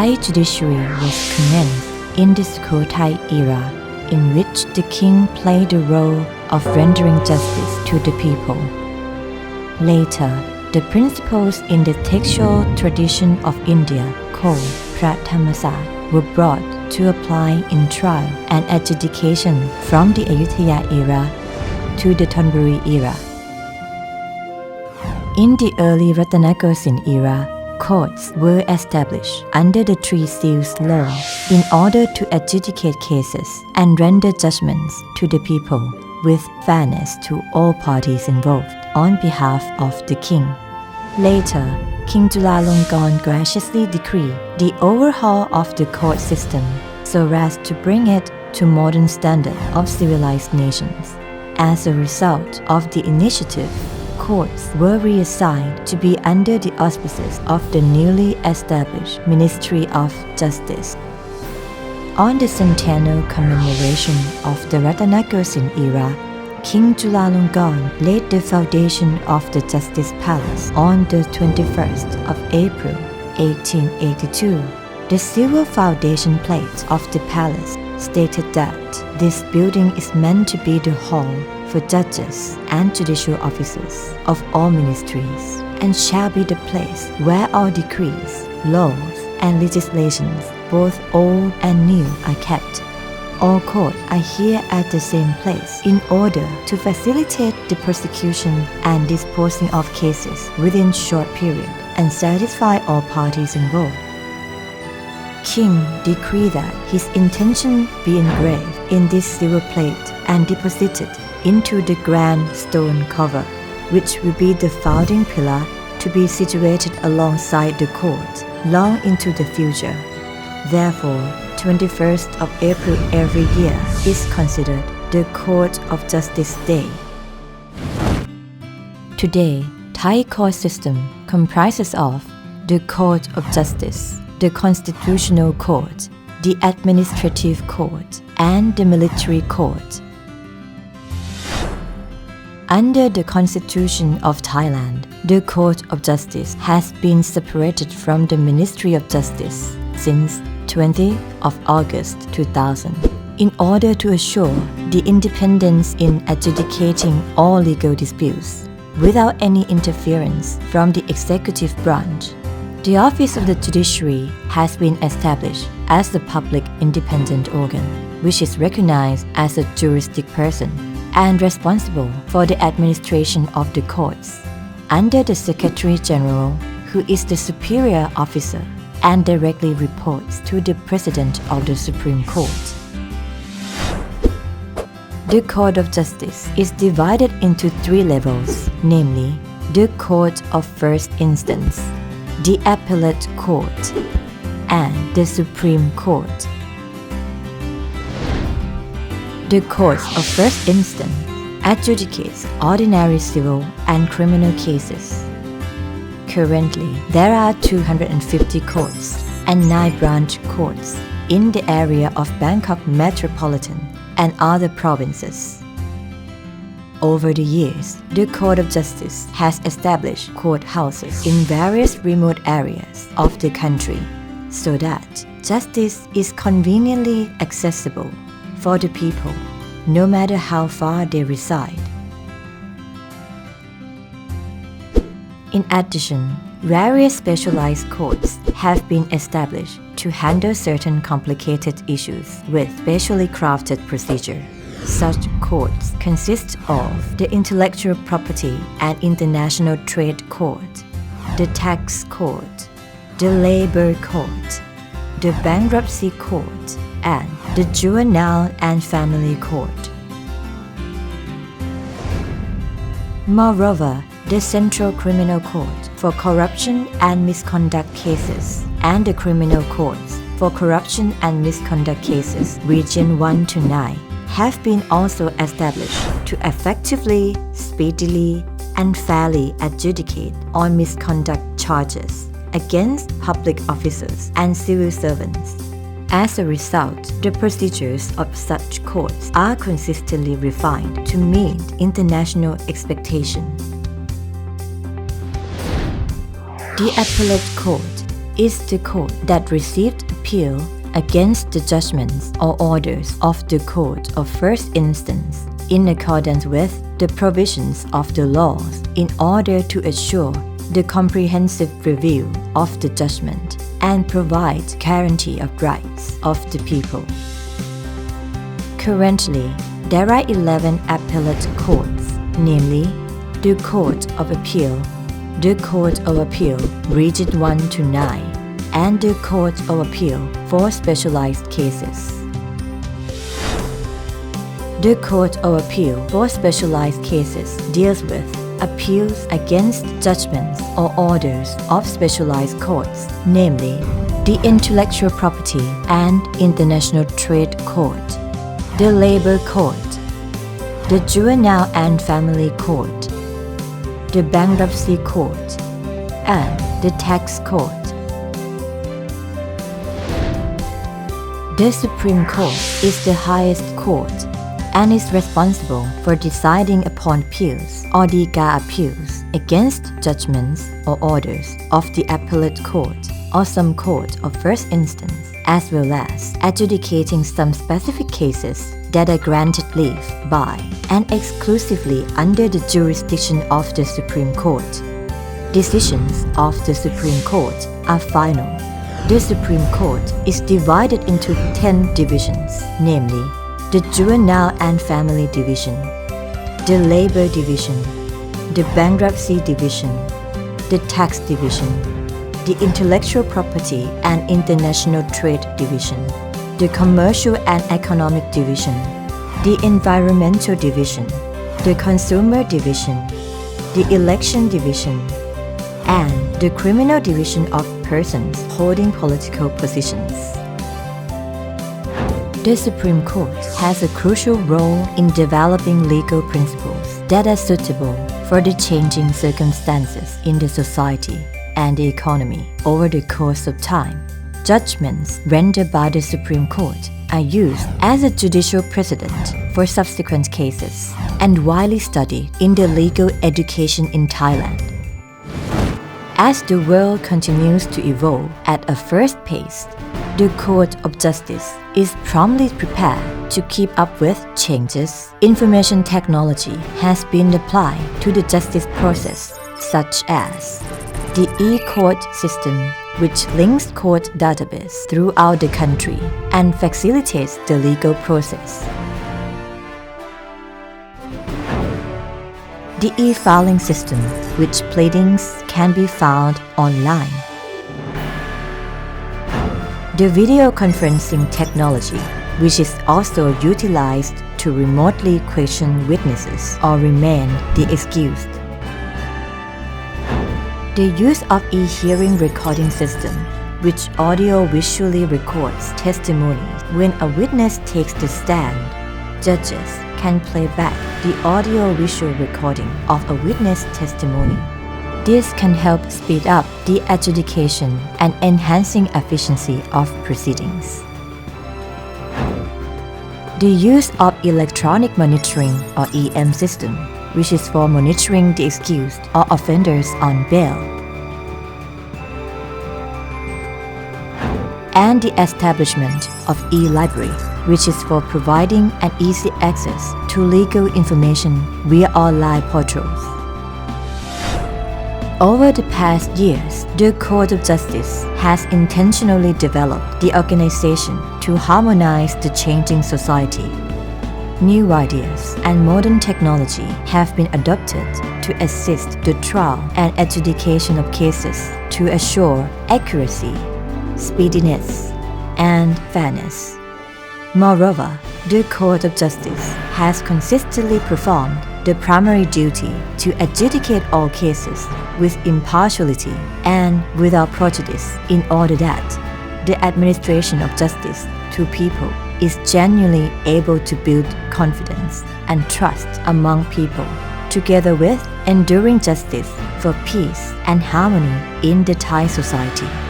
Thai judiciary was commenced in the Sukhothai era, in which the king played the role of rendering justice to the people. Later, the principles in the textual tradition of India called Prathamasa were brought to apply in trial and adjudication from the Ayutthaya era to the Thonburi era. In the early Ratanakosin era, courts were established under the Three Seals law in order to adjudicate cases and render judgments to the people with fairness to all parties involved on behalf of the king. Later, King Chulalongkorn graciously decreed the overhaul of the court system so as to bring it to modern standard of civilized nations. As a result of the initiative, courts were reassigned to be under the auspices of the newly established Ministry of Justice. On the centennial commemoration of the Ratanakosin era, King Chulalongkorn laid the foundation of the Justice Palace on the 21st of April, 1882. The silver foundation plate of the palace stated that this building is meant to be the hall for judges and judicial officers of all ministries, and shall be the place where all decrees, laws, and legislations, both old and new, are kept. All courts are here at the same place in order to facilitate the prosecution and disposing of cases within short period and satisfy all parties involved. King decreed that his intention be engraved in this silver plate and deposited into the grand stone cover, which will be the founding pillar to be situated alongside the court long into the future. Therefore, 21st of April every year is considered the Court of Justice Day. Today, Thai court system comprises of the Court of Justice, the Constitutional Court, the Administrative Court, and the Military Court. Under the Constitution of Thailand, the Court of Justice has been separated from the Ministry of Justice since 20 of August 2000 in order to assure the independence in adjudicating all legal disputes without any interference from the executive branch. The Office of the Judiciary has been established as the public independent organ, which is recognized as a juristic person and responsible for the administration of the courts, under the Secretary General, who is the superior officer and directly reports to the President of the Supreme Court. The Court of Justice is divided into three levels, namely the Court of First Instance, the Appellate Court, and the Supreme Court. The Court of First Instance adjudicates ordinary civil and criminal cases. Currently, there are 250 courts and 9 branch courts in the area of Bangkok Metropolitan and other provinces. Over the years, the Court of Justice has established courthouses in various remote areas of the country so that justice is conveniently accessible for the people, no matter how far they reside. In addition, various specialized courts have been established to handle certain complicated issues with specially crafted procedure. Such courts consist of the Intellectual Property and International Trade Court, the Tax Court, the Labor Court, the Bankruptcy Court, and the Juvenile and Family Court. Moreover, the Central Criminal Court for corruption and misconduct cases and the Criminal Courts for corruption and misconduct cases Region 1 to 9 have been also established to effectively, speedily, and fairly adjudicate on misconduct charges against public officers and civil servants. As a result, the procedures of such courts are consistently refined to meet international expectations. The Appellate Court is the court that received appeal against the judgments or orders of the court of first instance in accordance with the provisions of the laws in order to assure the comprehensive review of the judgment and provide guarantee of rights of the people. Currently, there are 11 appellate courts, namely the Court of Appeal, the Court of Appeal Region 1 to 9, and the Court of Appeal for specialized cases. The Court of Appeal for specialized cases deals with appeals against judgments or orders of specialized courts, namely the Intellectual Property and International Trade Court, the Labor Court, the Juvenile and Family Court, the Bankruptcy Court, and the Tax Court. The Supreme Court is the highest court and is responsible for deciding upon appeals or degar appeals against judgments or orders of the appellate court or some court of first instance, as well as adjudicating some specific cases that are granted leave by and exclusively under the jurisdiction of the Supreme Court. Decisions of the Supreme Court are final. The Supreme Court is divided into 10 divisions, namely the Juvenile and Family Division, the Labor Division, the Bankruptcy Division, the Tax Division, the Intellectual Property and International Trade Division, the Commercial and Economic Division, the Environmental Division, the Consumer Division, the Election Division, and the Criminal Division of persons holding political positions. The Supreme Court has a crucial role in developing legal principles that are suitable for the changing circumstances in the society and the economy over the course of time. Judgments rendered by the Supreme Court are used as a judicial precedent for subsequent cases and widely studied in the legal education in Thailand. As the world continues to evolve at a fast pace, the Court of Justice is promptly prepared to keep up with changes. Information technology has been applied to the justice process, such as the e-court system, which links court database throughout the country and facilitates the legal process. The e-filing system, which pleadings can be found online. The video conferencing technology, which is also utilized to remotely question witnesses or remand the accused. The use of e-hearing recording system, which audio-visually records testimonies when a witness takes the stand. Judges can play back the audio-visual recording of a witness testimony. This can help speed up the adjudication and enhancing efficiency of proceedings. The use of electronic monitoring or EM system, which is for monitoring the accused or offenders on bail. And the establishment of e-library, which is for providing an easy access to legal information via online portals. Over the past years, the Court of Justice has intentionally developed the organization to harmonize the changing society. New ideas and modern technology have been adopted to assist the trial and adjudication of cases to assure accuracy, speediness, and fairness. Moreover, the Court of Justice has consistently performed the primary duty to adjudicate all cases with impartiality and without prejudice in order that the administration of justice to people is genuinely able to build confidence and trust among people, together with enduring justice for peace and harmony in the Thai society.